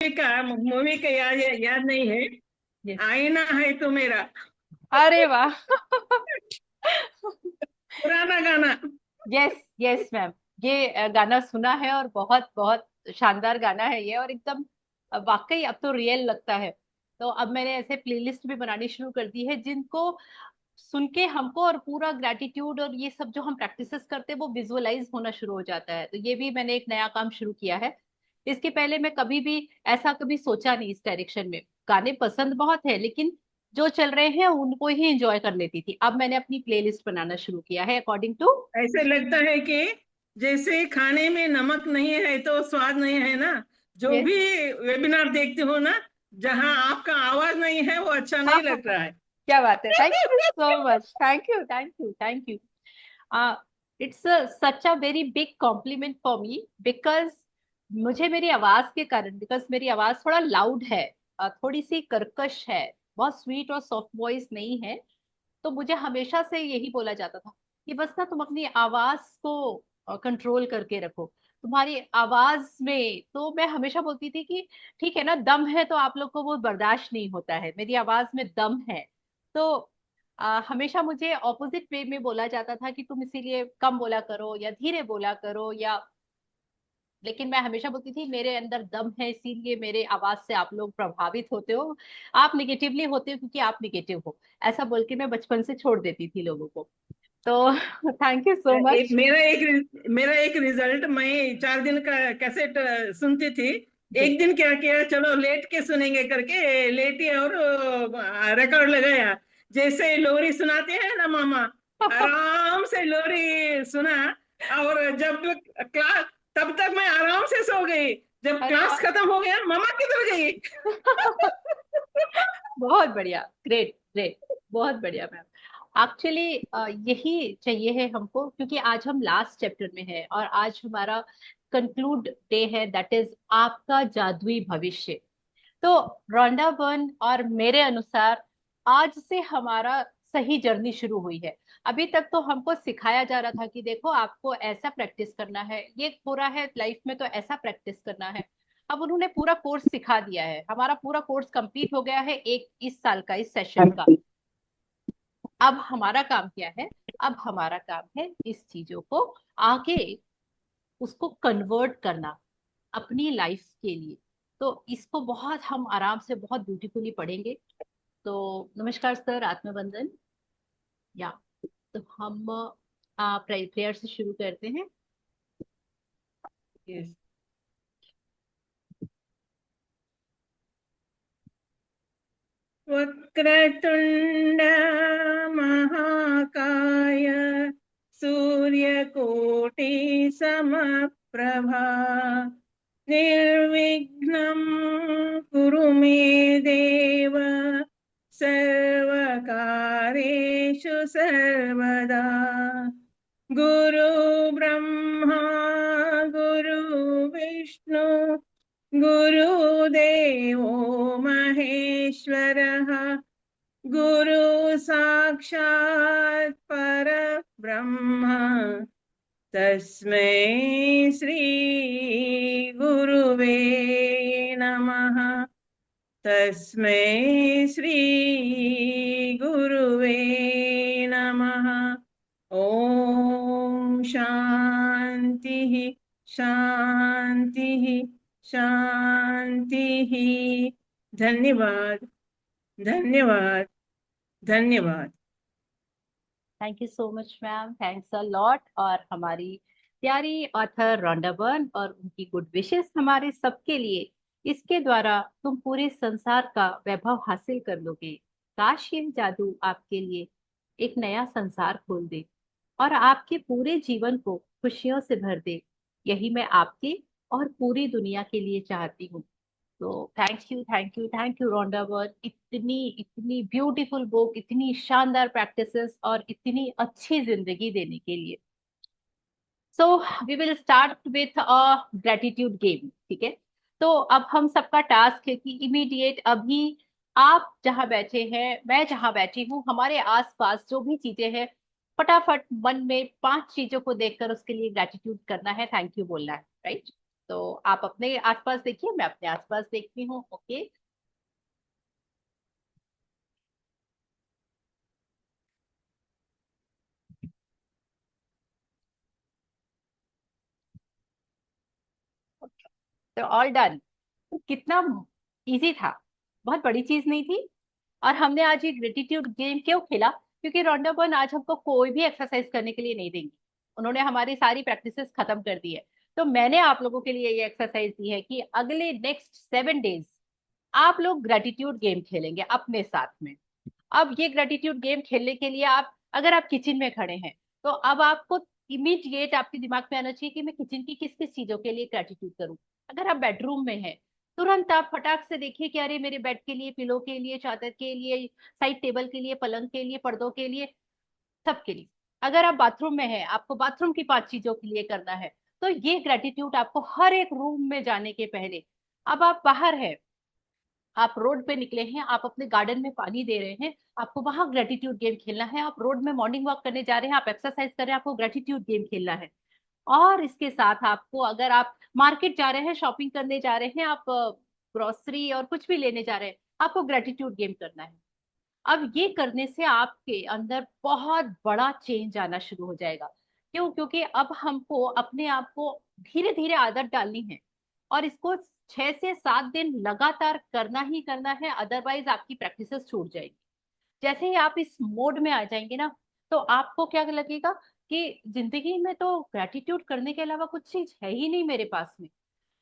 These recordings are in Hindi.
मूवी का याद याद नहीं है। यस। आईना है तो मेरा। अरे वाह। पुराना गाना। Yes yes ma'am. ये गाना सुना है और बहुत बहुत शानदार गाना है ये, और एकदम वाकई अब तो रियल लगता है। तो अब मैंने ऐसे प्लेलिस्ट भी बनानी शुरू कर दी है जिनको सुन के हमको और पूरा ग्रेटिट्यूड और ये सब जो हम प्रैक्टिसेस करते हैं वो विजुअलाइज होना शुरू हो जाता है। तो ये भी मैंने एक नया काम शुरू किया है। इसके पहले मैं कभी भी ऐसा कभी सोचा नहीं इस डायरेक्शन में। गाने पसंद बहुत है लेकिन जो चल रहे हैं उनको ही एंजॉय कर लेती थी। अब मैंने अपनी प्लेलिस्ट बनाना शुरू किया है अकॉर्डिंग टू। ऐसे लगता है कि जैसे खाने में नमक नहीं है तो स्वाद नहीं है ना। जो यस। भी वेबिनार देखते हो ना, जहाँ आपका आवाज नहीं है वो अच्छा हाँ नहीं हाँ लग हाँ। रहा है। क्या बात है, thank you so much, thank you thank you thank you. It's such a very big complement for me because मुझे मेरी आवाज के कारण, बिकॉज मेरी आवाज थोड़ा लाउड है, थोड़ी सी कर्कश है, बहुत स्वीट और सॉफ्ट वॉइस नहीं है। तो मुझे हमेशा से यही बोला जाता था कि बस ना तुम अपनी आवाज को कंट्रोल करके रखो, तुम्हारी आवाज में। तो मैं हमेशा बोलती थी कि ठीक है ना, दम है तो आप लोग को वो बर्दाश्त नहीं होता है, मेरी आवाज में दम है। तो हमेशा मुझे ऑपोजिट वे में बोला जाता था कि तुम इसीलिए कम बोला करो या धीरे बोला करो या। लेकिन मैं हमेशा बोलती थी मेरे अंदर दम है इसीलिए मेरे आवाज से आप लोग प्रभावित होते हो, आप निगेटिवली होते हो क्योंकि आप निगेटिव हो। ऐसा बोल के मैं बचपन से छोड़ देती थी लोगों को। तो थैंक यू सो एक मच। मेरा एक रिजल्ट, मैं 4 दिन का कैसेट सुनती थी। जी। एक दिन क्या किया, चलो लेट के सुनेंगे करके लेटी और रिकॉर्ड लगाया। जैसे लोरी सुनाते हैं ना मामा, आराम से लोरी सुना। और जब क्लास, तब तक मैं आराम से सो गई। जब अरे क्लास वाह। खत्म हो गया, मामा किधर गई? बहुत बढ़िया, ग्रेट ग्रेट, बहुत बढ़िया मैम। एक्चुअली यही चाहिए है हमको क्योंकि आज हम लास्ट चैप्टर में है और आज हमारा कंक्लूड डे है, दैट इज आपका जादुई भविष्य। तो रोंडा बर्न और मेरे अनुसार आज से हमारा सही जर्नी शुरू हुई है। अभी तक तो हमको सिखाया जा रहा था कि देखो आपको ऐसा प्रैक्टिस करना है, ये हो रहा है लाइफ में तो ऐसा प्रैक्टिस करना है। अब उन्होंने पूरा कोर्स सिखा दिया है, हमारा पूरा कोर्स कंप्लीट हो गया है एक इस साल का, इस सेशन का। अब हमारा काम क्या है? अब हमारा काम है इस चीजों को आगे उसको कन्वर्ट करना अपनी लाइफ के लिए। तो इसको बहुत हम आराम से बहुत ब्यूटीफुली पढ़ेंगे। तो नमस्कार सर, आत्मबंधन। या तो हम प्रेयर से शुरू करते हैं। Yes. वक्रतुंड महाकाय, सूर्यकोटि समप्रभा, निर्विघ्नं कुरु मे देव, सर्वकारेषु सर्वदा। गुरु ब्रह्मा गुरु विष्णु गुरुदेवो महेश्वरः, गुरु साक्षात् परब्रह्म, तस्मै श्री गुरुवे नमः। तस्मै श्री गुरुवे नमः। ओम शांति शांति शांति। धन्यवाद धन्यवाद धन्यवाद। Thank you so much ma'am, thanks a lot. और हमारी प्यारी ऑथर रोंडा बर्न और उनकी गुड विशेस हमारे सबके लिए। इसके द्वारा तुम पूरे संसार का वैभव हासिल कर लोगे। काश ये जादू आपके लिए एक नया संसार खोल दे और आपके पूरे जीवन को खुशियों से भर दे। यही मैं आपके और पूरी दुनिया के लिए चाहती हूँ। तो thank you thank you thank you Rhonda Byrne, इतनी इतनी ब्यूटीफुल बुक, इतनी शानदार प्रैक्टिसेस और इतनी अच्छी जिंदगी देने के लिए। So we will start with a gratitude game, ठीक है? तो अब हम सबका टास्क है कि इमीडिएट अभी आप जहां बैठे हैं, मैं जहां बैठी हूँ, हमारे आसपास जो भी चीजें हैं, फटाफट मन में 5 चीजों को देखकर उसके लिए ग्रेटिट्यूड करना है, थैंक यू बोलना है, राइट? तो आप अपने आसपास देखिए, मैं अपने आसपास देखती हूँ। ओके, तो ऑल डन। तो कितना इजी था, बहुत बड़ी चीज नहीं थी। और हमने आज ये ग्रेटिट्यूड गेम क्यों खेला? क्योंकि रोंडा बर्न आज हमको कोई भी एक्सरसाइज करने के लिए नहीं देंगी। उन्होंने हमारी सारी प्रैक्टिसेस खत्म कर दी है। तो मैंने आप लोगों के लिए ये एक्सरसाइज दी है कि अगले नेक्स्ट 7 डेज आप लोग ग्रेटिट्यूड गेम खेलेंगे अपने साथ में। अब ये ग्रेटिट्यूड गेम खेलने के लिए आप, अगर आप किचन में खड़े हैं, तो अब आपको इमीडिएट आपके दिमाग में आना चाहिए कि मैं किचन की किस किस चीजों के लिए ग्रेटिट्यूड करूं। अगर आप बेडरूम में हैं, तुरंत आप फटाक से देखिए कि अरे मेरे बेड के लिए, पिलो के लिए, चादर के लिए, साइड टेबल के लिए, पलंग के लिए, पर्दों के लिए, सबके लिए। अगर आप बाथरूम में हैं, आपको बाथरूम की 5 चीजों के लिए करना है। तो ये ग्रेटिट्यूड आपको हर एक रूम में जाने के पहले, अब आप बाहर हैं, आप रोड पे निकले हैं, आप अपने गार्डन में पानी दे रहे हैं, आपको वहां ग्रेटिट्यूड गेम खेलना है। आप रोड में मॉर्निंग वॉक करने जा रहे हैं, आप एक्सरसाइज कर रहे हैं, आपको ग्रेटिट्यूड गेम खेलना है। और इसके साथ आपको, अगर आप मार्केट जा रहे हैं, शॉपिंग करने जा रहे हैं, आप ग्रोसरी और कुछ भी लेने जा रहे हैं, आपको ग्रेटिट्यूड गेम करना है। अब ये करने से आपके अंदर बहुत बड़ा चेंज आना शुरू हो जाएगा। क्यों? क्योंकि अब हमको अपने आप को धीरे धीरे आदत डालनी है, और इसको 6 से 7 दिन लगातार करना ही करना है, अदरवाइज आपकी प्रैक्टिसेस छूट जाएगी। जैसे ही आप इस मोड में आ जाएंगे ना, तो आपको क्या लगेगा कि जिंदगी में तो ग्रेटिट्यूड करने के अलावा कुछ चीज है ही नहीं मेरे पास में।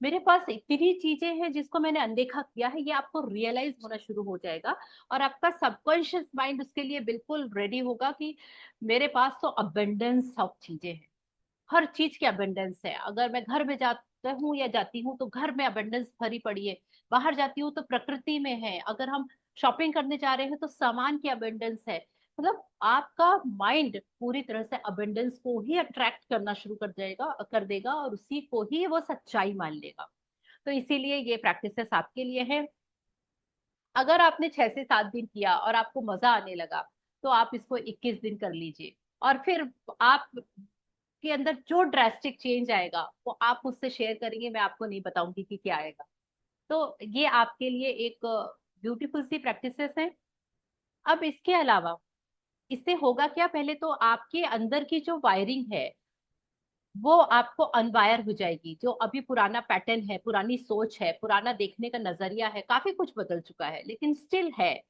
मेरे पास इतनी चीजें हैं जिसको मैंने अनदेखा किया है, ये आपको रियलाइज होना शुरू हो जाएगा। और आपका सबकॉन्शियस माइंड उसके लिए बिल्कुल रेडी होगा कि मेरे पास तो अबंडेंस ऑफ चीजें हैं, हर चीज की अबंडेंस है। अगर मैं घर में जाता हूँ या जाती हूँ तो घर में अबंडेंस भरी पड़ी है, बाहर जाती हूँ तो प्रकृति में है, अगर हम शॉपिंग करने जा रहे हैं तो सामान की अबंडेंस है। मतलब आपका माइंड पूरी तरह से अबंडेंस को ही अट्रैक्ट करना शुरू कर देगा, और उसी को ही वो सच्चाई मान लेगा। तो इसीलिए ये प्रैक्टिसेस आपके लिए है। अगर आपने 6 से 7 दिन किया और आपको मजा आने लगा, तो आप इसको 21 दिन कर लीजिए। और फिर आप के अंदर जो ड्रास्टिक चेंज आएगा वो आप मुझसे शेयर करेंगे, मैं आपको नहीं बताऊंगी कि क्या आएगा। तो ये आपके लिए एक ब्यूटीफुल सी प्रैक्टिसेस है। अब इसके अलावा इससे होगा क्या? पहले तो आपके अंदर की जो वायरिंग है वो आपको अनवायर हो जाएगी। जो अभी पुराना पैटर्न है, पुरानी सोच है, पुराना देखने का नजरिया है, काफी कुछ बदल चुका है लेकिन स्टिल है,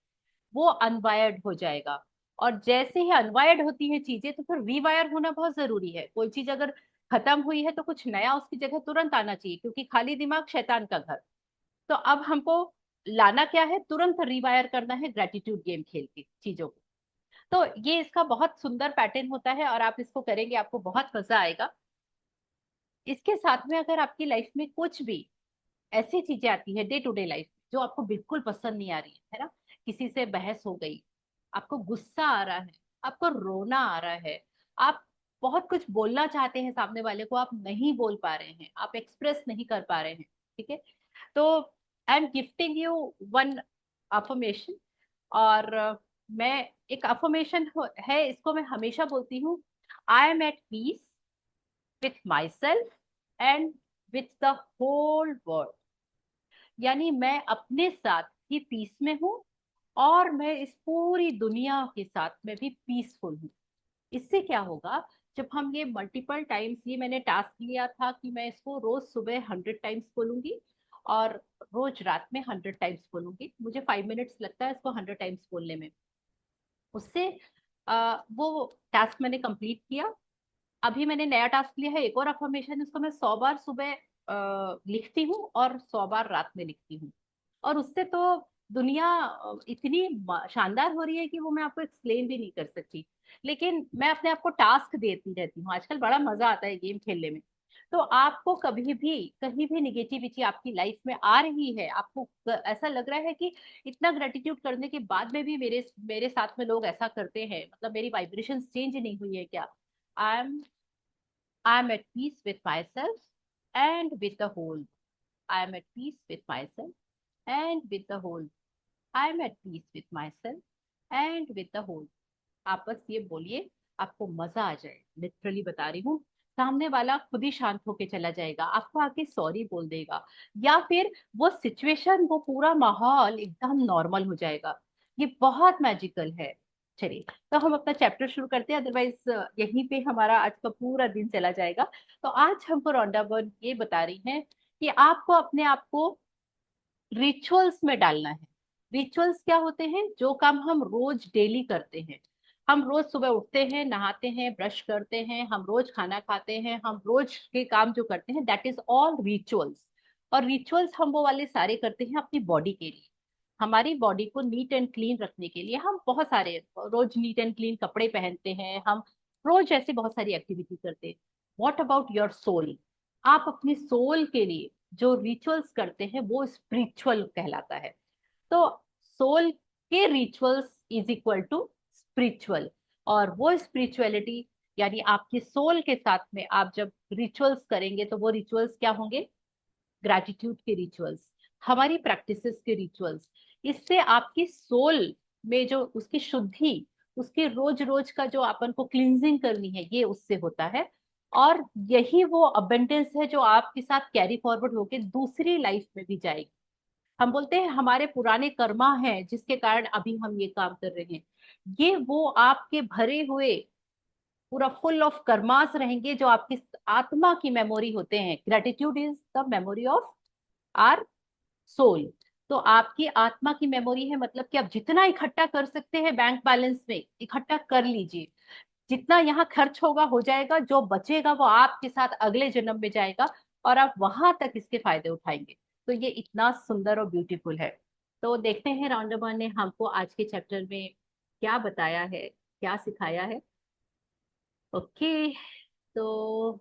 वो अनवायर्ड हो जाएगा। और जैसे ही अनवायर्ड होती है चीजें, तो फिर रीवायर होना बहुत जरूरी है। कोई चीज अगर खत्म हुई है तो कुछ नया उसकी जगह तुरंत आना चाहिए, क्योंकि खाली दिमाग शैतान का घर। तो अब हमको लाना क्या है? तुरंत रिवायर करना है ग्रेटिट्यूड गेम खेल के चीजों को। तो ये इसका बहुत सुंदर पैटर्न होता है, और आप इसको करेंगे, आपको बहुत मजा आएगा। इसके साथ में अगर आपकी लाइफ में कुछ भी ऐसी चीजें आती है डे टू डे लाइफ जो आपको बिल्कुल पसंद नहीं आ रही है ना, किसी से बहस हो गई, आपको गुस्सा आ रहा है, आपको रोना आ रहा है, आप बहुत कुछ बोलना चाहते हैं सामने वाले को, आप नहीं बोल पा रहे हैं, आप एक्सप्रेस नहीं कर पा रहे हैं, ठीक है? तो I am gifting you one affirmation. और मैं, एक अफर्मेशन है, इसको मैं हमेशा बोलती हूँ: I am at peace with myself and with the whole world. यानी मैं अपने साथ ही पीस में हूँ, और मैं इस पूरी दुनिया के साथ में भी पीसफुल हूँ। इससे क्या होगा? जब हम ये मल्टीपल टाइम्स, ये मैंने टास्क लिया था कि मैं इसको रोज सुबह 100 टाइम्स बोलूंगी और रोज रात में 100 टाइम्स बोलूंगी। मुझे 5 मिनट्स लगता है इसको 100 टाइम्स बोलने में। उससे वो टास्क मैंने कंप्लीट किया। अभी मैंने नया टास्क लिया है, एक और अफर्मेशन, इसको मैं 100 बार सुबह लिखती हूँ और 100 बार रात में लिखती हूँ। और उससे तो दुनिया इतनी शानदार हो रही है कि वो मैं आपको एक्सप्लेन भी नहीं कर सकती। लेकिन मैं अपने आप को टास्क देती रहती हूँ, आजकल बड़ा मजा आता है गेम खेलने में। तो आपको कभी भी कहीं भी निगेटिविटी आपकी लाइफ में आ रही है, आपको ऐसा लग रहा है कि इतना ग्रेटिट्यूड करने के बाद में भी मेरे मेरे साथ में लोग ऐसा करते हैं, मतलब मेरी वाइब्रेशन चेंज नहीं हुई है क्या? I am I am at peace with myself and with the whole. I am at peace with myself and with the whole. I am at peace with myself and with the whole. आप बस ये बोलिए, आपको मजा आ जाए, लिटरली बता रही हूँ। सामने वाला खुद ही शांत होके चला जाएगा, आपको आके सॉरी बोल देगा, या फिर वो सिचुएशन, वो पूरा माहौल एकदम नॉर्मल हो जाएगा। ये बहुत मैजिकल है। चलिए, तो हम अपना चैप्टर शुरू करते हैं, अदरवाइज यहीं पे हमारा आज का पूरा दिन चला जाएगा। तो आज हमको रॉन्डा बर्न ये बता रही हैं कि आपको अपने आप को रिचुअल्स में डालना है। रिचुअल्स क्या होते हैं? जो काम हम रोज डेली करते हैं। हम रोज सुबह उठते हैं, नहाते हैं, ब्रश करते हैं, हम रोज खाना खाते हैं, हम रोज के काम जो करते हैं, दैट इज ऑल रिचुअल्स। और रिचुअल्स हम वो वाले सारे करते हैं अपनी बॉडी के लिए। हमारी बॉडी को नीट एंड क्लीन रखने के लिए हम बहुत सारे रोज नीट एंड क्लीन कपड़े पहनते हैं, हम रोज ऐसी बहुत सारी एक्टिविटी करते हैं। What about your soul? आप अपनी सोल के लिए जो रिचुअल्स करते हैं वो स्पिरिचुअल कहलाता है। तो सोल के rituals is equal to spiritual. और वो स्पिरिचुअलिटी यानी आपकी सोल के साथ में आप जब रिचुअल्स करेंगे तो वो रिचुअल्स क्या होंगे? ग्रैटिट्यूड के रिचुअल्स, हमारी प्रैक्टिसेस के रिचुअल्स। इससे आपकी सोल में जो उसकी शुद्धि, उसके रोज रोज का जो अपन को क्लींजिंग करनी है, ये उससे होता है। और यही वो अबेंडेंस है जो आपके साथ कैरी फॉरवर्ड होके दूसरी लाइफ में भी जाएगी। हम बोलते हैं हमारे पुराने कर्मा हैं जिसके कारण अभी हम ये काम कर रहे हैं। ये वो आपके भरे हुए पूरा फुल ऑफ कर्मास रहेंगे जो आपकी आत्मा की मेमोरी होते हैं। Gratitude is the memory of our soul. तो आपकी आत्मा की मेमोरी है, मतलब कि आप जितना इकट्ठा कर सकते हैं बैंक बैलेंस में इकट्ठा कर लीजिए। जितना यहाँ खर्च होगा हो जाएगा, जो बचेगा वो आपके साथ अगले जन्म में जाएगा और आप वहां तक इसके फायदे उठाएंगे। तो ये इतना सुंदर और ब्यूटीफुल है। तो देखते हैं राउंडरबर्न ने हमको आज के चैप्टर में क्या बताया है, क्या सिखाया है। ओके, तो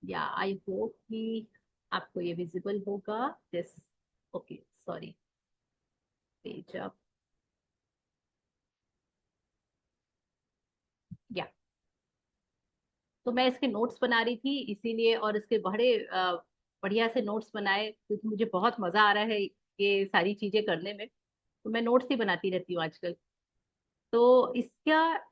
या आई होप कि आपको ये विजिबल होगा। This, okay, sorry, page up, या। तो मैं इसके नोट्स बना रही थी इसीलिए, और इसके बड़े बढ़िया से नोट्स बनाए क्योंकि मुझे बहुत मजा आ रहा है ये सारी चीजें करने में। तो मैं नोट्स ही बनाती रहती हूँ आजकल। तो इसका,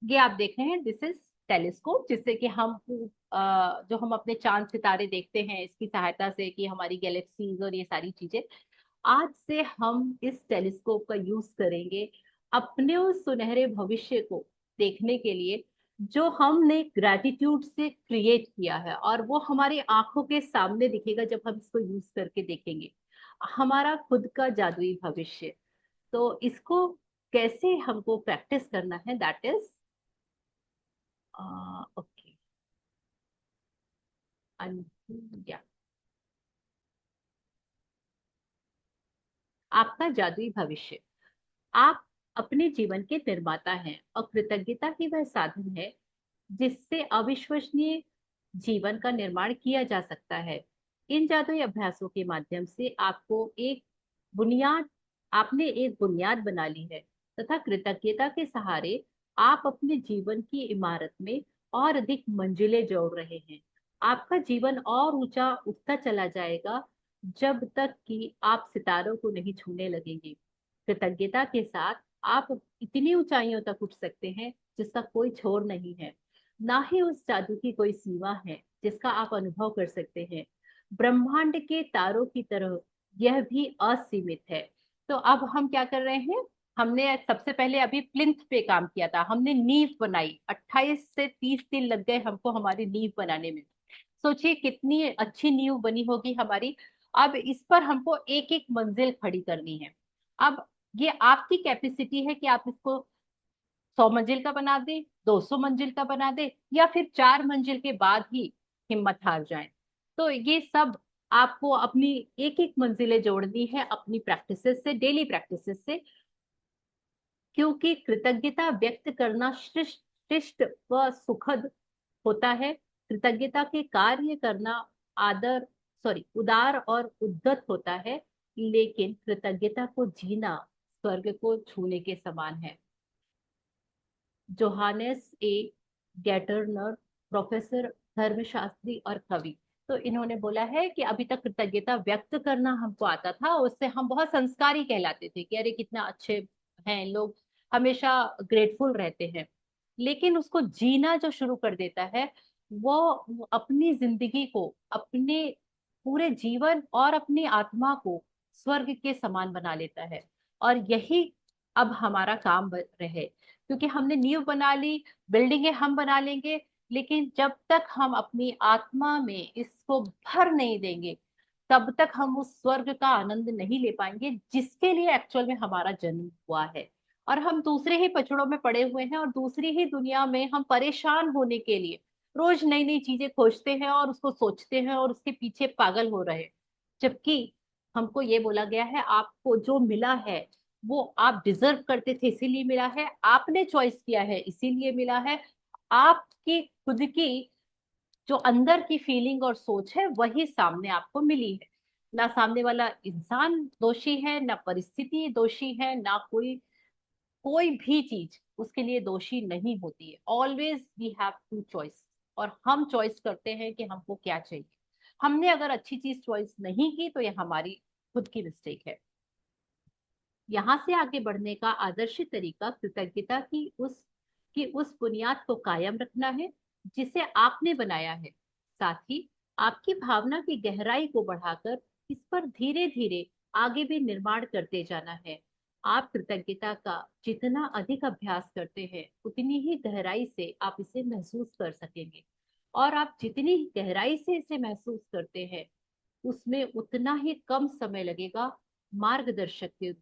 ये आप देख रहे हैं, दिस इज टेलीस्कोप, जिससे कि हम जो हम अपने चांद सितारे देखते हैं इसकी सहायता से, कि हमारी गैलेक्सीज और ये सारी चीजें। आज से हम इस टेलीस्कोप का यूज करेंगे अपने उस सुनहरे भविष्य को देखने के लिए जो हमने ग्रेटिट्यूड से क्रिएट किया है, और वो हमारी आंखों के सामने दिखेगा जब हम इसको यूज करके देखेंगे, हमारा खुद का जादुई भविष्य। तो इसको कैसे हमको प्रैक्टिस करना है, दैट इज ओके, या आपका जादुई भविष्य। आप अपने जीवन के निर्माता हैं और कृतज्ञता ही वह साधन है जिससे अविश्वसनीय जीवन का निर्माण किया जा सकता है। इन जादुई अभ्यासों के माध्यम से बुनियाद आपने एक बुनियाद बना ली है, तथा कृतज्ञता के सहारे आप अपने जीवन की इमारत में और अधिक मंजिलें जोड़ रहे हैं। आपका जीवन और ऊंचा उठता चला जाएगा जब तक कि आप सितारों को नहीं छूने लगेंगे। कृतज्ञता के साथ आप इतनी ऊंचाइयों तक उठ सकते हैं जिसका कोई छोर नहीं है। ना ही उस जादू की कोई सीमा है जिसका आप अनुभव कर सकते हैं। ब्रह्मांड के तारों की तरह यह भी असीमित है। तो अब हम क्या कर रहे हैं? हमने सबसे पहले अभी प्लिंथ पे काम किया था, हमने नींव बनाई। 28 से 30 दिन लग गए हमको हमारी नींव बनाने में। सोचिए कितनी अच्छी नींव बनी होगी हमारी। अब इस पर हमको एक एक मंजिल खड़ी करनी है। अब ये आपकी कैपेसिटी है कि आप इसको 100 मंजिल का बना दे, 200 मंजिल का बना दे, या फिर 4 मंजिल के बाद ही हिम्मत हार जाए। तो ये सब आपको अपनी एक एक मंजिलें जोड़नी है अपनी प्रैक्टिसेस से, डेली प्रैक्टिसेस से। क्योंकि कृतज्ञता व्यक्त करना शिष्ट शिष्ट व सुखद होता है। कृतज्ञता के कार्य करना आदर सॉरी उदार और उद्दत होता है। लेकिन कृतज्ञता को जीना स्वर्ग को छूने के समान है। जोहानेस ए गैटरनर, प्रोफेसर, धर्मशास्त्री और कवि। तो इन्होंने बोला है कि अभी तक कृतज्ञता व्यक्त करना हमको आता था, उससे हम बहुत संस्कारी कहलाते थे कि अरे कितना अच्छे हैं लोग, हमेशा ग्रेटफुल रहते हैं। लेकिन उसको जीना जो शुरू कर देता है, वो अपनी जिंदगी को, अपने पूरे जीवन और अपनी आत्मा को स्वर्ग के समान बना लेता है। और यही अब हमारा काम रहे, क्योंकि हमने नींव बना ली, बिल्डिंगें हम बना लेंगे, लेकिन जब तक हम अपनी आत्मा में इसको भर नहीं देंगे, तब तक हम उस स्वर्ग का आनंद नहीं ले पाएंगे जिसके लिए एक्चुअल में हमारा जन्म हुआ है। और हम दूसरे ही पचड़ों में पड़े हुए हैं, और दूसरी ही दुनिया में हम परेशान होने के लिए रोज नई नई चीजें खोजते हैं और उसको सोचते हैं और उसके पीछे पागल हो रहे हैं। जबकि हमको ये बोला गया है, आपको जो मिला है वो आप डिजर्व करते थे इसीलिए मिला है, आपने चॉइस किया है इसीलिए मिला है। आपकी खुद की जो अंदर की फीलिंग और सोच है वही सामने आपको मिली है। ना सामने वाला इंसान दोषी है, ना परिस्थिति दोषी है, ना कोई कोई भी चीज उसके लिए दोषी नहीं होती है। Always we have to choice, और हम चॉइस करते हैं कि हमको क्या चाहिए। हमने अगर अच्छी चीज चॉइस नहीं की तो ये हमारी खुद की मिस्टेक है। यहाँ से आगे बढ़ने का आदर्श तरीका कृतज्ञता की उस बुनियाद को कायम रखना है जिसे आपने बनाया है। साथ ही आपकी भावना की गहराई को बढ़ाकर इस पर धीरे धीरे आगे भी निर्माण करते जाना है। आप कृतज्ञता का जितना अधिक अभ्यास करते हैं, उतनी ही गहराई से आप इसे महसूस कर सकेंगे। और आप जितनी गहराई से इसे महसूस करते हैं, उसमें उतना ही कम समय लगेगा मार्गदर्शक के।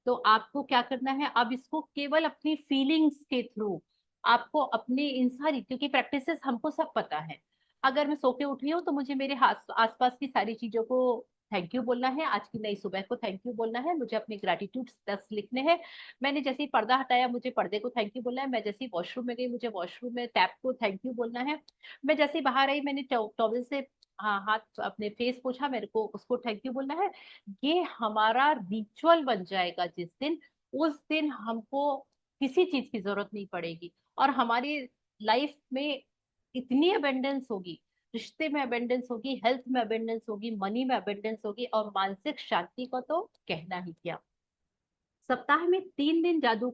तो आपको क्या करना है, अब इसको केवल अपनी फीलिंग्स के थ्रू, आपको अपने इन सारी, क्योंकि प्रैक्टिसेस हमको सब पता है। अगर मैं सो के उठ रही हूँ तो मुझे मेरे हाथ आसपास की सारी चीजों को थैंक यू बोलना है, आज की नई सुबह को थैंक यू बोलना है, मुझे अपने ग्रेटिट्यूड 10 लिखने हैं। मैंने जैसे ही पर्दा हटाया मुझे पर्दे को थैंक यू बोलना है, मैं जैसे ही वॉशरूम में गई मुझे वॉशरूम में टैप को थैंक यू बोलना है, मैं जैसे ही बाहर आई मैंने टॉवल से हाँ हाथ अपने फेस पोछा, मेरे को उसको थैंक यू बोलना है। ये हमारा रिचुअल बन जाएगा जिस दिन, उस दिन हमको किसी चीज की जरूरत नहीं पड़ेगी, और हमारी लाइफ में इतनी अबेंडेंस होगी, रिश्ते में अबेंडेंस होगी, हेल्थ में अबेंडेंस होगी, मनी में अबेंडेंस होगी, और मानसिक शांति का तो कहना ही क्या। सप्ताह में 3 दिन जादू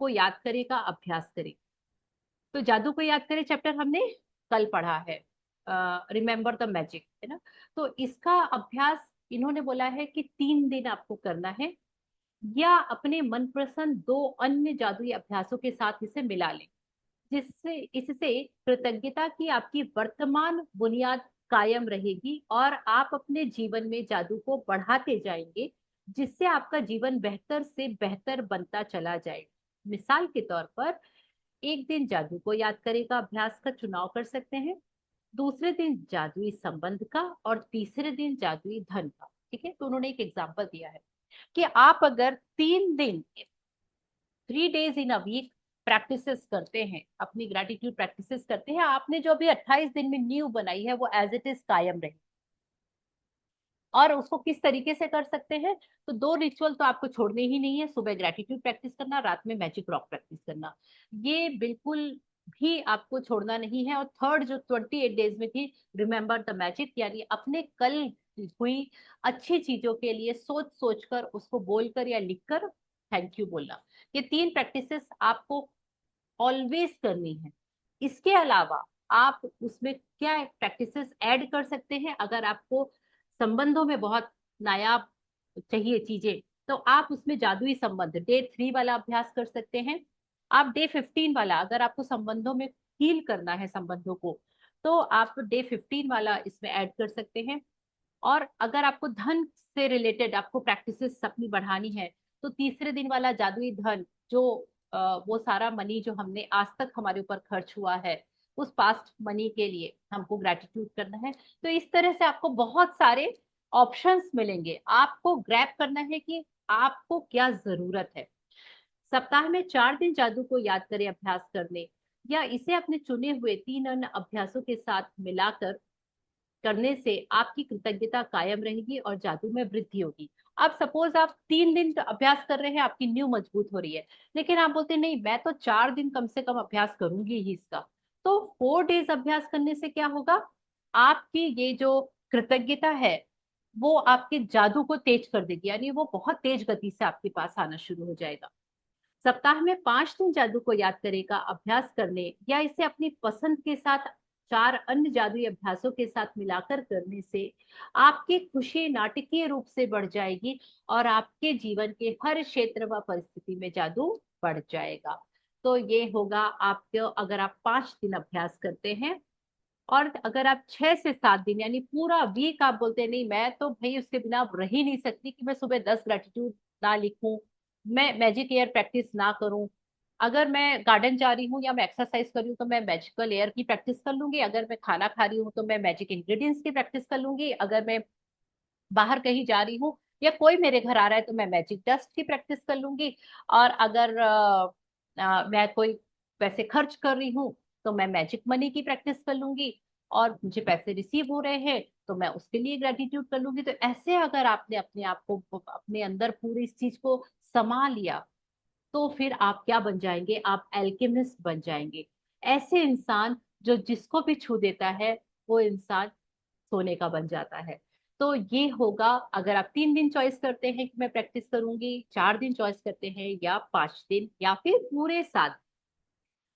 को याद करे का अभ्यास करें। तो जादू को याद करें चैप्टर हमने कल पढ़ा है, रिमेम्बर द मैजिक, है ना। तो इसका अभ्यास इन्होंने बोला है कि 3 दिन आपको करना है, या अपने मनपसंद 2 अन्य जादुई अभ्यासों के साथ इसे मिला लें, जिससे इससे कृतज्ञता की आपकी वर्तमान बुनियाद कायम रहेगी और आप अपने जीवन में जादू को बढ़ाते जाएंगे, जिससे आपका जीवन बेहतर से बेहतर बनता चला जाएगा। मिसाल के तौर पर, एक दिन जादू को याद करेगा अभ्यास का चुनाव कर सकते हैं, दूसरे दिन जादुई संबंध का, और तीसरे दिन जादुई धन का। ठीक है, तो उन्होंने एक एग्जाम्पल दिया है कि आप अगर 3 दिन, 3 days in a week practices करते हैं, अपनी ग्रेटिट्यूड प्रैक्टिसेस करते हैं, आपने जो अभी 28 दिन में न्यू बनाई है वो एज इट इज कायम रहे। और उसको किस तरीके से कर सकते हैं, तो 2 रिचुअल तो आपको छोड़ने ही नहीं है, सुबह ग्रेटिट्यूड प्रैक्टिस करना, रात में मैजिक रॉक प्रैक्टिस करना, ये बिल्कुल भी आपको छोड़ना नहीं है। और थर्ड जो 28 डेज में थी, रिमेम्बर द मैजिक, यानी अपने कल हुई अच्छी चीजों के लिए सोच सोच कर, उसको बोलकर या लिखकर थैंक यू बोलना। ये 3 प्रैक्टिसेस आपको ऑलवेज करनी है। इसके अलावा आप उसमें क्या प्रैक्टिसेस ऐड कर सकते हैं, अगर आपको संबंधों में बहुत नायाब चाहिए चीजें, तो आप उसमें जादुई संबंध डे 3 वाला अभ्यास कर सकते हैं। आप डे 15 वाला, अगर आपको संबंधों में हील करना है संबंधों को, तो आप डे 15 वाला इसमें ऐड कर सकते हैं। और अगर आपको धन से रिलेटेड आपको प्रैक्टिसेस अपनी बढ़ानी है, तो तीसरे दिन वाला जादुई धन, जो वो सारा मनी जो हमने आज तक हमारे ऊपर खर्च हुआ है, उस पास्ट मनी के लिए हमको ग्रेटिट्यूड करना है। तो इस तरह से आपको बहुत सारे ऑप्शंस मिलेंगे, आपको ग्रैब करना है कि आपको क्या जरूरत है। सप्ताह में 4 दिन जादू को याद करें अभ्यास करने, या इसे अपने चुने हुए 3 अन्य अभ्यासों के साथ मिलाकर करने से आपकी कृतज्ञता कायम रहेगी और जादू में वृद्धि होगी। अब सपोज आप 3 दिन तो अभ्यास कर रहे हैं, आपकी नींव मजबूत हो रही है, लेकिन आप बोलते हैं, नहीं मैं तो 4 दिन कम से कम अभ्यास करूंगी ही इसका। तो 4 डेज अभ्यास करने से क्या होगा, आपकी ये जो कृतज्ञता है वो आपके जादू को तेज कर देगी, यानी वो बहुत तेज गति से आपके पास आना शुरू हो जाएगा। सप्ताह में 5 दिन जादू को याद करने का अभ्यास करने या इसे अपनी पसंद के साथ 4 अन्य जादुई अभ्यासों के साथ मिलाकर करने से आपकी खुशी नाटकीय रूप से बढ़ जाएगी और आपके जीवन के हर क्षेत्र व परिस्थिति में जादू बढ़ जाएगा। तो ये होगा आपको, अगर आप 5 दिन अभ्यास करते हैं। और अगर आप 6 से 7 दिन यानी पूरा वीक आप बोलते हैं नहीं मैं तो भाई उसके बिना अब रह ही नहीं सकती कि मैं सुबह 10 ग्रेटिट्यूड ना लिखूं, मैं मैजिक एयर प्रैक्टिस ना करूं, अगर मैं गार्डन जा रही हूँ या मैं एक्सरसाइज कर रही हूँ तो मैं मैजिकल एयर की प्रैक्टिस कर लूंगी, अगर मैं खाना खा रही हूँ तो मैं मैजिक इंग्रेडिएंट्स की प्रैक्टिस कर लूंगी, अगर मैं बाहर कहीं जा रही हूँ या कोई मेरे घर आ रहा है तो मैं मैजिक डस्ट की प्रैक्टिस कर लूंगी, और अगर मैं कोई पैसे खर्च कर रही हूँ तो मैं मैजिक मनी की प्रैक्टिस कर लूंगी, और मुझे पैसे रिसीव हो रहे हैं तो मैं उसके लिए ग्रेटिट्यूड कर लूंगी। तो ऐसे अगर आपने अपने आप को अपने अंदर पूरी इस चीज को समा लिया तो फिर आप क्या बन जाएंगे, आप एल्केमिस्ट बन जाएंगे। ऐसे इंसान जो जिसको भी छू देता है वो इंसान सोने का बन जाता है। तो ये होगा, अगर आप 3 दिन चॉइस करते हैं कि मैं प्रैक्टिस करूंगी, 4 दिन चॉइस करते हैं या 5 दिन या फिर पूरे 7।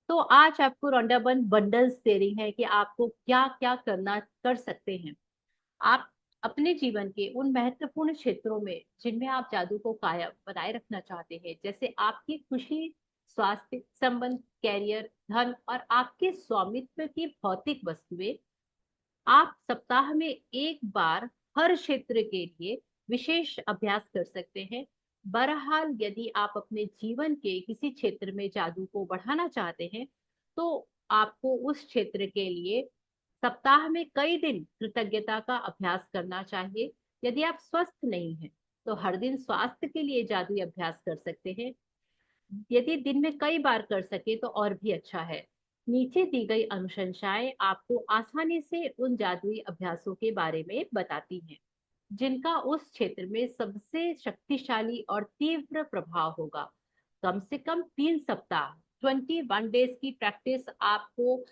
तो आज आपको रॉन्डाबन बंडल्स दे रही है कि आपको क्या क्या करना कर सकते हैं। आप अपने जीवन के उन महत्वपूर्ण क्षेत्रों में जिनमें आप जादू को कायम बनाए रखना चाहते हैं, जैसे आपकी खुशी, स्वास्थ्य, संबंध, कैरियर, धन और आपके स्वामित्व की भौतिक वस्तुएं, आप सप्ताह में एक बार हर क्षेत्र के लिए विशेष अभ्यास कर सकते हैं। बहरहाल यदि आप अपने जीवन के किसी क्षेत्र में जादू को बढ़ाना चाहते हैं तो आपको उस क्षेत्र के लिए सप्ताह में कई दिन कृतज्ञता का अभ्यास करना चाहिए। यदि आप स्वस्थ नहीं हैं तो हर दिन स्वास्थ्य के लिए जादुई अभ्यास कर सकते हैं। यदि दिन में कई बार कर सके तो और भी अच्छा है। नीचे दी गई अनुशंसाएं आपको आसानी से उन जादुई अभ्यासों के बारे में बताती हैं जिनका उस क्षेत्र में सबसे शक्तिशाली और तीव्र प्रभाव होगा। कम से कम 3 सप्ताह 21 डेज की प्रैक्टिस आपको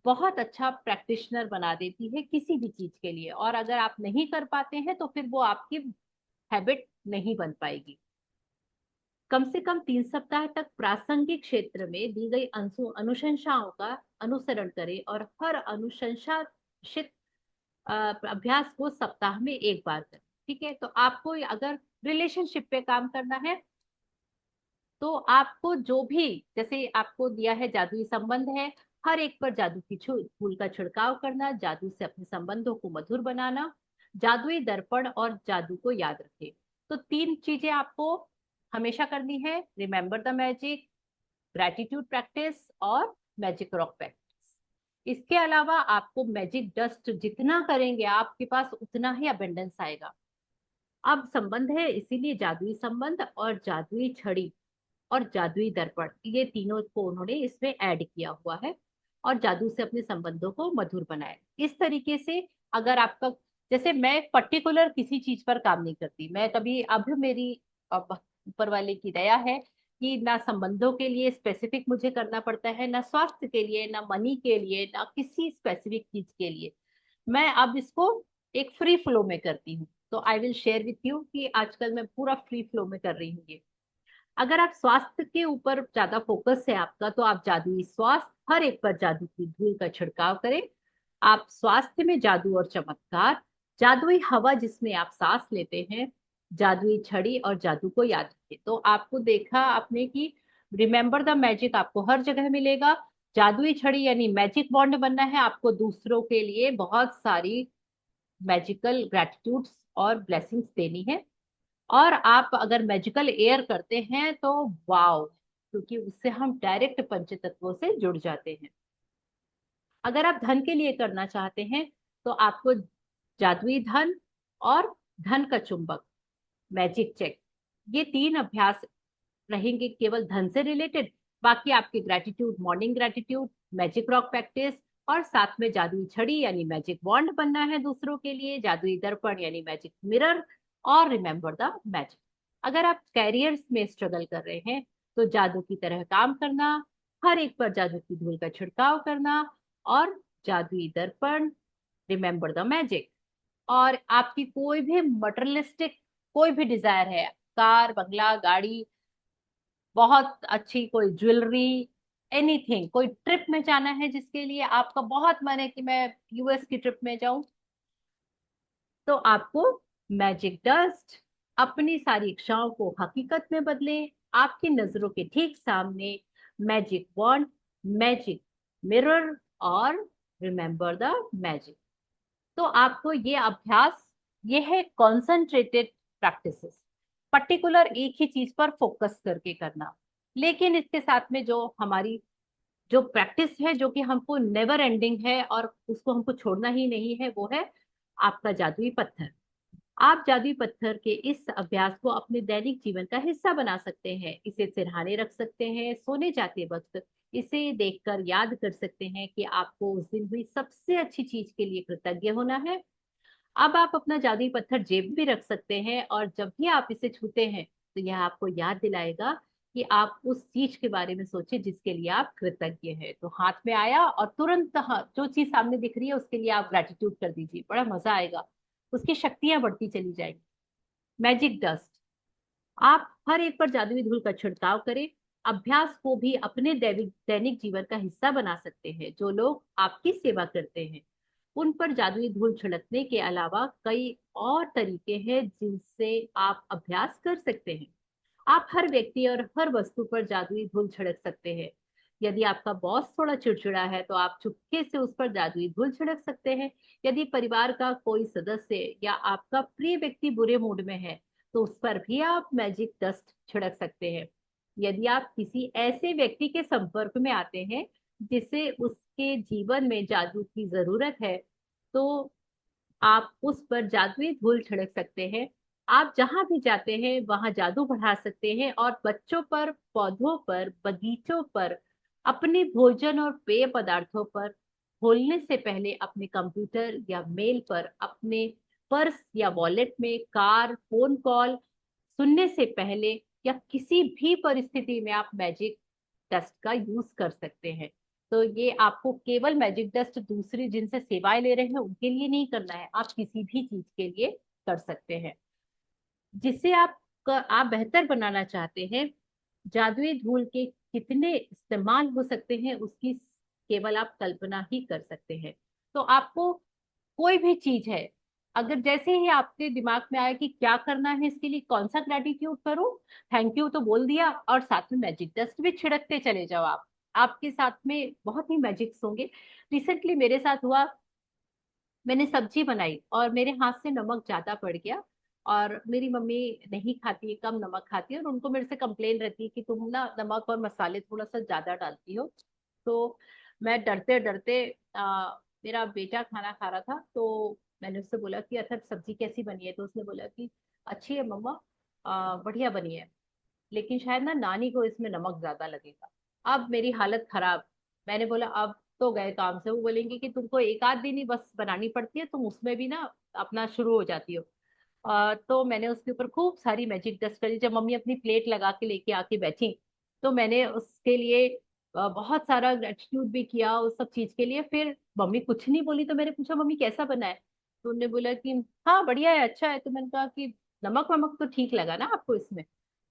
बहुत अच्छा प्रैक्टिशनर बना देती है किसी भी चीज के लिए, और अगर आप नहीं कर पाते हैं तो फिर वो आपकी हैबिट नहीं बन पाएगी। कम से कम 3 सप्ताह तक प्रासंगिक क्षेत्र में दी गई अनुशंसाओं का अनुसरण करें और हर अनुशंसित अभ्यास को सप्ताह में एक बार करें। ठीक है, तो आपको अगर रिलेशनशिप पे काम करना है तो आपको जो भी, जैसे आपको दिया है जादुई संबंध है, हर एक पर जादू की फूल का छिड़काव करना, जादू से अपने संबंधों को मधुर बनाना, जादुई दर्पण और जादू को याद रखें। तो 3 चीजें आपको हमेशा करनी है, remember the magic, gratitude practice और मैजिक रॉक प्रैक्टिस। इसके अलावा आपको मैजिक डस्ट जितना करेंगे आपके पास उतना ही अबेंडेंस आएगा। अब संबंध है, इसीलिए जादुई संबंध और जादुई छड़ी और जादुई दर्पण, ये तीनों को उन्होंने इसमें ऐड किया हुआ है और जादू से अपने संबंधों को मधुर बनाए। इस तरीके से अगर आपका, जैसे मैं पर्टिकुलर किसी चीज पर काम नहीं करती, मैं कभी, अब मेरी ऊपर वाले की दया है कि ना संबंधों के लिए स्पेसिफिक मुझे करना पड़ता है, ना स्वास्थ्य के लिए, ना मनी के लिए, ना किसी स्पेसिफिक चीज के लिए। मैं अब इसको एक फ्री फ्लो में करती हूँ। तो I will share with you कि आजकल मैं पूरा फ्री फ्लो में कर रही हूँ ये। अगर आप स्वास्थ्य के ऊपर ज्यादा फोकस है आपका तो आप जादुई स्वास्थ्य, हर एक पर जादू की धूल का छिड़काव करें। आप स्वास्थ्य में जादू और चमत्कार, जादुई हवा जिसमें आप सांस लेते हैं, जादुई छड़ी और जादू को याद रखें। तो आपको देखा आपने कि रिमेम्बर द मैजिक आपको हर जगह मिलेगा। जादुई छड़ी यानी मैजिक बॉन्ड बनना है, आपको दूसरों के लिए बहुत सारी मैजिकल ग्रेटिट्यूड्स और ब्लेसिंग्स देनी है। और आप अगर मैजिकल एयर करते हैं तो वाओ, क्योंकि उससे हम डायरेक्ट पंच तत्वों से जुड़ जाते हैं। अगर आप धन के लिए करना चाहते हैं तो आपको जादुई धन और धन का चुंबक, मैजिक चेक, ये 3 अभ्यास रहेंगे केवल धन से रिलेटेड। बाकी आपके gratitude, morning gratitude, magic rock practice और साथ में जादुई छड़ी यानी मैजिक बॉन्ड बनना है दूसरों के लिए, जादुई दर्पण यानी मैजिक मिरर, और रिमेम्बर द मैजिक। अगर आप कैरियर्स में स्ट्रगल कर रहे हैं तो जादू की तरह काम करना, हर एक पर जादू की धूल का छिड़काव करना और जादुई दर्पण, रिमेम्बर द मैजिक। और आपकी कोई भी मटेरियलिस्टिक कोई भी डिजायर है, कार, बंगला, गाड़ी, बहुत अच्छी कोई ज्वेलरी, एनीथिंग, कोई ट्रिप में जाना है जिसके लिए आपका बहुत मन है कि मैं यूएस की ट्रिप में जाऊं, तो आपको मैजिक डस्ट, अपनी सारी इच्छाओं को हकीकत में बदलें। आपकी नजरों के ठीक सामने मैजिक वॉन्ड, मैजिक मिरर और रिमेंबर द मैजिक। तो आपको ये अभ्यास, ये है कॉन्सेंट्रेटेड प्रैक्टिसेस, पर्टिकुलर एक ही चीज पर फोकस करके करना। लेकिन इसके साथ में जो हमारी जो प्रैक्टिस है, जो कि हमको नेवर एंडिंग है और उसको हमको छोड़ना ही नहीं है, वो है आपका जादुई पत्थर। आप जादुई पत्थर के इस अभ्यास को अपने दैनिक जीवन का हिस्सा बना सकते हैं। इसे सिरहाने रख सकते हैं, सोने जाते वक्त इसे देखकर याद कर सकते हैं कि आपको उस दिन हुई सबसे अच्छी चीज के लिए कृतज्ञ होना है। अब आप अपना जादुई पत्थर जेब में भी रख सकते हैं, और जब भी आप इसे छूते हैं तो यह आपको याद दिलाएगा कि आप उस चीज के बारे में सोचे जिसके लिए आप कृतज्ञ हैं। तो हाथ में आया और तुरंत, हाँ, जो चीज सामने दिख रही है उसके लिए आप ग्रेटिट्यूड कर दीजिए, बड़ा मजा आएगा, उसकी शक्तियां बढ़ती चली जाएंगी। मैजिक डस्ट, आप हर एक पर जादुई धूल का छिड़काव करें। अभ्यास को भी अपने दैनिक दैनिक जीवन का हिस्सा बना सकते हैं। जो लोग आपकी सेवा करते हैं उन पर जादुई धूल छिड़कने के अलावा कई और तरीके हैं जिनसे आप अभ्यास कर सकते हैं। आप हर व्यक्ति और हर वस्तु पर जादुई धूल छिड़क सकते हैं। यदि आपका बॉस थोड़ा चिड़चिड़ा है तो आप चुपके से उस पर जादुई धूल छिड़क सकते हैं। यदि परिवार का कोई सदस्य या आपका प्रिय व्यक्ति बुरे मूड में है तो उस पर भी आप मैजिक डस्ट छिड़क सकते हैं। यदि आप किसी ऐसे व्यक्ति के संपर्क में आते हैं जिसे उसके जीवन में जादू की जरूरत है, तो आप उस पर जादुई धूल छिड़क सकते हैं। आप जहां भी जाते हैं वहां जादू बढ़ा सकते हैं, और बच्चों पर, पौधों पर, बगीचों पर, अपने भोजन और पेय पदार्थों पर खोलने से पहले, अपने कंप्यूटर या मेल पर, अपने पर्स या वॉलेट में, कार फोन कॉल सुनने से पहले, या किसी भी परिस्थिति में आप मैजिक डस्ट का यूज कर सकते हैं। तो ये आपको केवल मैजिक डस्ट दूसरी जिनसे सेवाएं ले रहे हैं उनके लिए नहीं करना है, आप किसी भी चीज के लिए कर सकते हैं जिसे आप बेहतर बनाना चाहते हैं। जादुई धूल के कितने इस्तेमाल हो सकते हैं उसकी केवल आप कल्पना ही कर सकते हैं। तो आपको कोई भी चीज है, अगर जैसे ही आपके दिमाग में आया कि क्या करना है इसके लिए, कौन सा ग्रेटिट्यूड करूं, थैंक यू तो बोल दिया, और साथ में मैजिक डस्ट भी छिड़कते चले जाओ। आप, आपके साथ में बहुत ही मैजिक्स होंगे। रिसेंटली मेरे साथ हुआ, मैंने सब्जी बनाई और मेरे हाथ से नमक ज्यादा पड़ गया, और मेरी मम्मी नहीं खाती है, कम नमक खाती है, और उनको मेरे से कंप्लेन रहती है कि तुम ना नमक और मसाले थोड़ा सा ज्यादा डालती हो। तो मैं डरते डरते, मेरा बेटा खाना खा रहा था तो मैंने उससे बोला कि अच्छा सब्जी कैसी बनी है, तो उसने बोला कि अच्छी है मम्मा, बढ़िया बनी है, लेकिन शायद ना नानी को इसमें नमक ज्यादा लगेगा। अब मेरी हालत खराब। मैंने बोला अब तो गए काम से, वो बोलेंगे कि तुमको एक आध दिन ही बस बनानी पड़ती है, तुम उसमें भी ना अपना शुरू हो जाती हो। तो मैंने उसके ऊपर खूब सारी मैजिक डस्ट करी। जब मम्मी अपनी प्लेट लगा के लेके आके बैठी तो मैंने उसके लिए बहुत सारा ग्रेटिट्यूड भी किया उस सब चीज के लिए। फिर मम्मी कुछ नहीं बोली तो मैंने पूछा मम्मी कैसा बना है, तो उन्होंने बोला कि हाँ बढ़िया है, अच्छा है। तो मैंने कहा कि नमक वमक तो ठीक लगा ना आपको इसमें?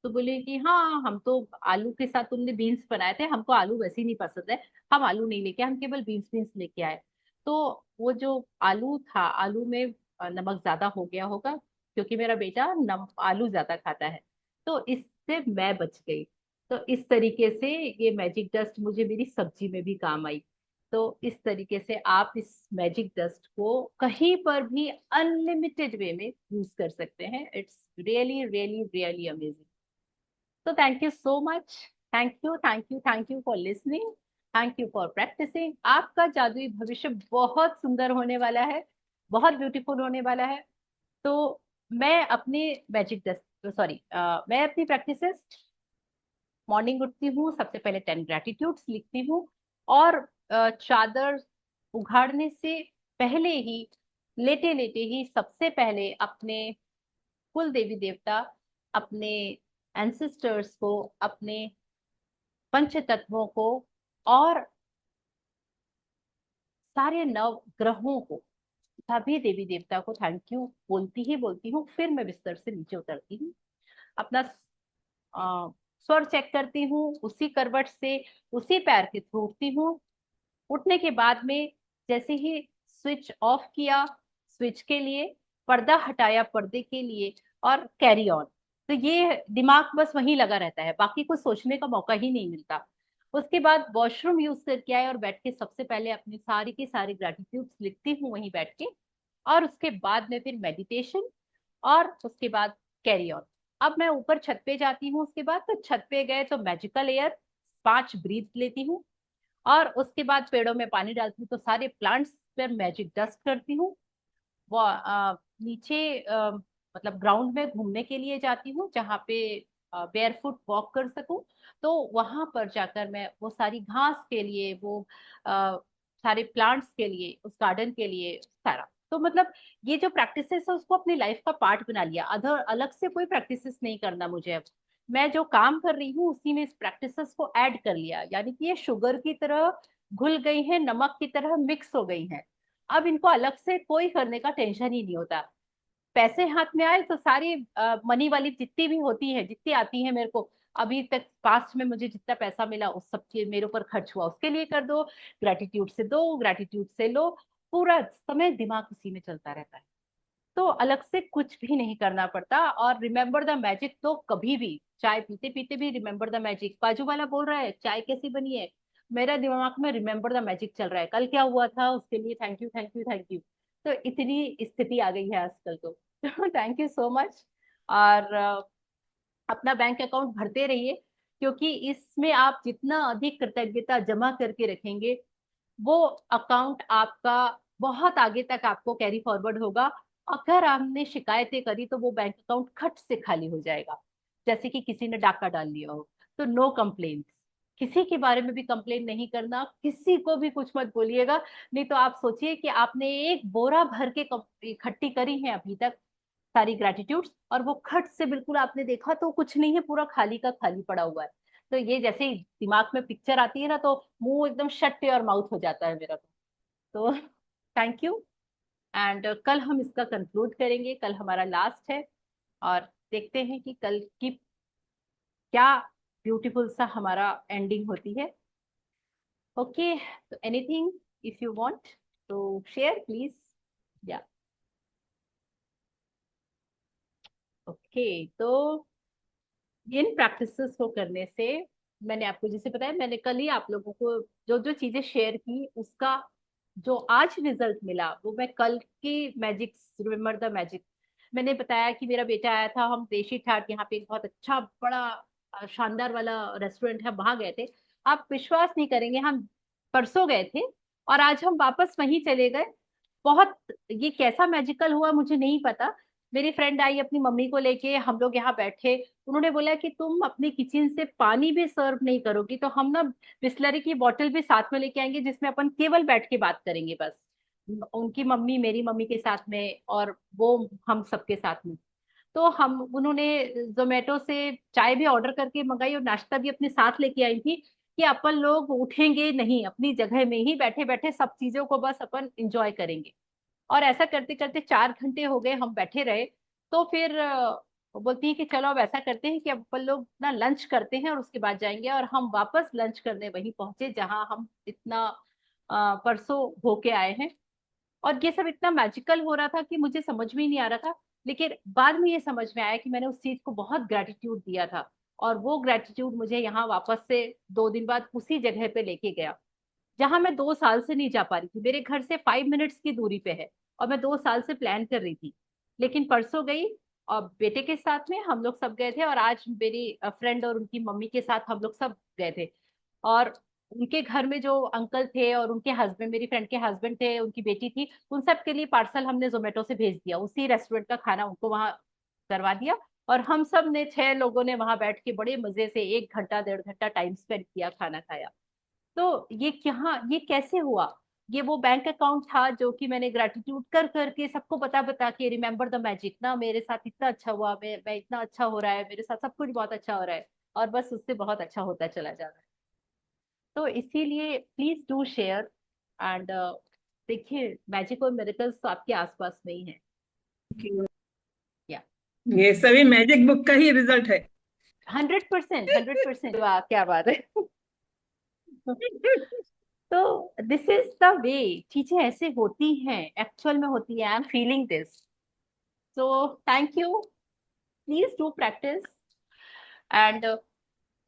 तो बोले कि हाँ, हम तो आलू के साथ, तुमने बीन्स बनाए थे, हमको आलू वैसे ही नहीं पसंद है, हम आलू नहीं लेके आए, हम केवल बीन्स बीन्स लेके आए। तो वो जो आलू था, आलू में नमक ज्यादा हो गया होगा, क्योंकि मेरा बेटा आलू ज्यादा खाता है, तो इससे मैं बच गई। तो इस तरीके से ये मैजिक डस्ट मुझे मेरी सब्जी में भी काम आई। तो इस तरीके से आप इस मैजिक डस्ट को कहीं पर भी अनलिमिटेड वे में यूज कर सकते हैं। It's really really really amazing. तो thank you so much, thank you thank you thank you for listening, thank you for practising. आपका जादुई भविष्य बहुत सुंदर होने वाला है, बहुत ब्यूटीफुल होने वाला है। तो मैं अपने मैजिक डस्ट, सॉरी, मैं अपनी प्रैक्टिसेस, मॉर्निंग उठती हूँ सबसे पहले 10 ग्रेटिट्यूड्स लिखती हूँ, और चादर उघाड़ने से पहले ही, लेटे लेटे ही, सबसे पहले अपने कुल देवी देवता, अपने एंसेस्टर्स को, अपने पंच तत्वों को, और सारे नव ग्रहों को, सभी देवी देवता को थैंक यू बोलती ही बोलती हूँ। फिर मैं बिस्तर से नीचे उतरती हूँ, अपना स्वर चेक करती हूँ, उसी करवट से उसी पैर के थ्रू उठती हूँ। उठने के बाद में जैसे ही स्विच ऑफ किया स्विच के लिए, पर्दा हटाया पर्दे के लिए, और कैरी ऑन। तो ये दिमाग बस वहीं लगा रहता है, बाकी कुछ सोचने का मौका ही नहीं मिलता। उसके बाद वॉशरूम यूज करके आए और बैठ के सबसे पहले अपनी सारी की सारी ग्रेटिट्यूड्स लिखती हूँ वहीं बैठ के। और उसके बाद में फिर मेडिटेशन, और उसके बाद कैरी ऑन। अब मैं ऊपर छत पे जाती हूँ, उसके बाद तो छत पे गए तो मैजिकल एयर 5 ब्रीथ लेती हूँ। और उसके बाद पेड़ों में पानी डालती हूँ, तो सारे प्लांट्स पर मैजिक डस्ट करती हूँ। वो नीचे मतलब ग्राउंड में घूमने के लिए जाती हूँ जहाँ पे बेयरफुट वॉक कर सकूं। तो वहां पर जाकर मैं वो सारी घास के लिए, वो सारे प्लांट्स के लिए, उस गार्डन के लिए सारा, तो मतलब ये जो प्रैक्टिसेस है उसको अपनी लाइफ का पार्ट बना लिया। अदर अलग से कोई प्रैक्टिसेस नहीं करना मुझे अब। मैं जो काम कर रही हूँ उसी में इस प्रैक्टिसेस को ऐड कर लिया, यानी कि ये शुगर की तरह घुल गई है, नमक की तरह मिक्स हो गई है। अब इनको अलग से कोई करने का टेंशन ही नहीं होता। पैसे हाथ में आए तो सारी मनी वाली जितनी भी होती है, जितनी आती है मेरे को अभी तक, पास्ट में मुझे जितना पैसा मिला उस सब के मेरे ऊपर खर्च हुआ उसके लिए कर दो, ग्रेटिट्यूड से दो, ग्रेटिट्यूड से लो। पूरा समय दिमाग उसी में चलता रहता है। तो अलग से कुछ भी नहीं करना पड़ता। और रिमेम्बर द मैजिक तो कभी भी, चाय पीते पीते भी रिमेम्बर द मैजिक। बाजू वाला बोल रहा है चाय कैसी बनी है, मेरा दिमाग में रिमेम्बर द मैजिक चल रहा है, कल क्या हुआ था उसके लिए thank you thank you thank you. तो इतनी स्थिति आ गई है आजकल तो। Thank you so much. और अपना बैंक अकाउंट भरते रहिए, क्योंकि इसमें आप जितना अधिक कृतज्ञता जमा करके रखेंगे, वो अकाउंट आपका बहुत आगे तक आपको कैरी फॉरवर्ड होगा। अगर आपने शिकायतें करी तो वो बैंक अकाउंट खट से खाली हो जाएगा, जैसे कि किसी ने डाका डाल लिया हो। तो नो कंप्लेन, किसी के बारे में भी कंप्लेन नहीं करना, किसी को भी कुछ मत बोलिएगा। नहीं तो आप सोचिए कि आपने एक बोरा भर के इकट्ठी करी है अभी तक सारी ग्रेटिट्यूड्स, और वो खट से बिल्कुल आपने देखा तो कुछ नहीं है, पूरा खाली का खाली पड़ा हुआ है। तो ये जैसे ही दिमाग में पिक्चर आती है ना, तो मुंह एकदम शट योर माउथ हो जाता है मेरा तो। Thank you. एंड कल हम इसका कंक्लूड करेंगे, कल हमारा लास्ट है। और देखते हैं कि कल की क्या ब्यूटीफुल सा हमारा एंडिंग होती है। ओके, तो anything if you want to share please. या ओके, तो इन प्रैक्टिसेस को करने से, मैंने आपको जैसे बताया, मैंने कल ही आप लोगों को जो जो चीजें शेयर की उसका जो आज रिजल्ट मिला वो मैं कल की मैजिक, रिमेम्बर द मैजिक, मैंने बताया कि मेरा बेटा आया था, हम देशी ठाट यहाँ पे एक बहुत अच्छा बड़ा शानदार वाला रेस्टोरेंट है वहां गए थे। आप विश्वास नहीं करेंगे, हम परसों गए थे और आज हम वापस वहीं चले गए। बहुत, ये कैसा मैजिकल हुआ मुझे नहीं पता। मेरी फ्रेंड आई अपनी मम्मी को लेके, हम लोग यहाँ बैठे, उन्होंने बोला कि तुम अपनी किचन से पानी भी सर्व नहीं करोगी तो हम ना बिस्लरी की बोतल भी साथ में लेके आएंगे जिसमें अपन केवल बैठ के बात करेंगे बस। उनकी मम्मी मेरी मम्मी के साथ में, और वो हम सबके साथ में। तो हम, उन्होंने जोमेटो से चाय भी ऑर्डर करके मंगाई और नाश्ता भी अपने साथ लेके आई थी, कि अपन लोग उठेंगे नहीं, अपनी जगह में ही बैठे बैठे सब चीजों को बस अपन इंजॉय करेंगे। और ऐसा करते करते 4 घंटे हो गए हम बैठे रहे। तो फिर वो बोलती है कि चलो अब ऐसा करते हैं कि अब अपन लोग ना लंच करते हैं और उसके बाद जाएंगे, और हम वापस लंच करने वहीं पहुंचे जहां हम इतना परसों होके आए हैं। और ये सब इतना मैजिकल हो रहा था कि मुझे समझ में ही नहीं आ रहा था। लेकिन बाद में ये समझ में आया कि मैंने उस चीज को बहुत ग्रेटिट्यूड दिया था, और वो ग्रेटिट्यूड मुझे यहाँ वापस से 2 दिन बाद उसी जगह पे लेके गया जहां मैं 2 साल से नहीं जा पा रही थी। मेरे घर से 5 मिनट्स की दूरी पे है, और मैं 2 साल से प्लान कर रही थी। लेकिन परसों गई और बेटे के साथ में हम लोग सब गए थे, और आज मेरी फ्रेंड और उनकी मम्मी के साथ हम लोग सब गए थे। और उनके घर में जो अंकल थे और उनके हस्बैंड, मेरी फ्रेंड के हस्बैंड थे, उनकी बेटी थी, उन सब के लिए पार्सल हमने जोमेटो से भेज दिया, उसी रेस्टोरेंट का खाना उनको वहां करवा दिया। और हम सब ने 6 लोगों ने वहां बैठ के बड़े मजे से 1 घंटा 1.5 घंटा टाइम स्पेंड किया, खाना खाया। तो ये क्या, ये कैसे हुआ? ये वो बैंक अकाउंट था जो कि मैंने ग्रेटिट्यूड कर करके सबको बता बता के, रिमेम्बर द मैजिक ना, मेरे साथ इतना अच्छा हुआ, मैं इतना अच्छा हो रहा है, मेरे साथ सब कुछ बहुत अच्छा हो रहा है, और बस उससे बहुत अच्छा होता चला जा रहा है। तो इसीलिए प्लीज डू शेयर। एंड देखिए, मैजिक और मिरेकल्स तो आपके आसपास में ही है। या ये सभी मैजिक बुक का ही रिजल्ट है। 100%, 100%। वाह, क्या बात है। तो दिस इज द वे, चीजें ऐसे होती हैं, एक्चुअल में होती है। I am feeling this. So thank you, please do practice. And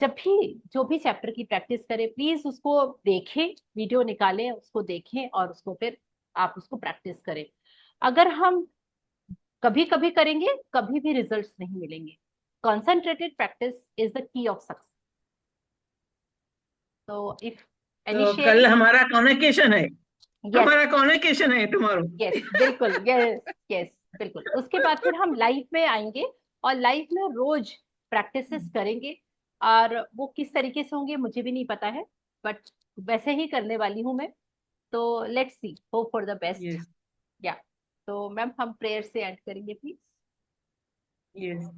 जब भी जो भी चैप्टर की प्रैक्टिस करें, प्लीज उसको देखें, वीडियो निकालें, उसको देखें और उसको फिर आप उसको प्रैक्टिस करें। अगर हम कभी कभी करेंगे, कभी भी रिजल्ट्स नहीं मिलेंगे। Concentrated practice is the key of success. तो इफ एनी तो कल शेयरिंग। हमारा कॉन्वोकेशन है, यस, हमारा कॉन्वोकेशन है टुमारो। यस, बिल्कुल, यस, यस, बिल्कुल। उसके बाद फिर हम लाइफ में आएंगे और लाइफ में रोज प्रैक्टिसेस करेंगे। और वो किस तरीके से होंगे मुझे भी नहीं पता है, बट वैसे ही करने वाली हूँ मैं। तो let's see, hope for the best. Yes, या, तो मैम हम प्रेयर से एंड करेंगे प्लीज। यस।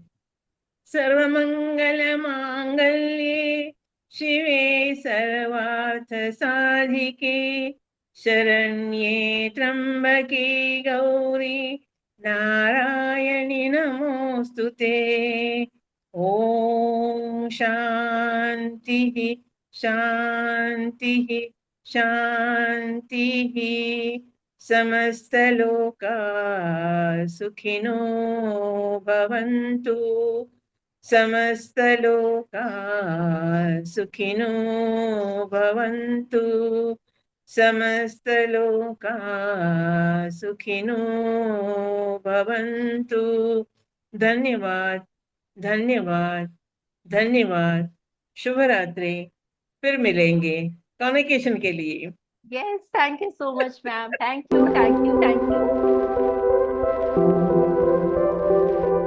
सर्वमंगल मांगल्ये शिवे सर्वार्थ साधिके शरण्ये त्र्यंबके गौरी नारायणि नमोस्तुते। ओम शांति, शांति, शांति। समस्तलोका सुखिनो भवन्तु, समस्तलोका सुखिनो भवन्तु, समस्तलोका सुखिनो भवन्तु। धन्यवाद, धन्यवाद, धन्यवाद। शुभ रात्रि। फिर मिलेंगे कम्युनिकेशन के लिए। Yes, thank you so much ma'am, thank you, thank you, thank you.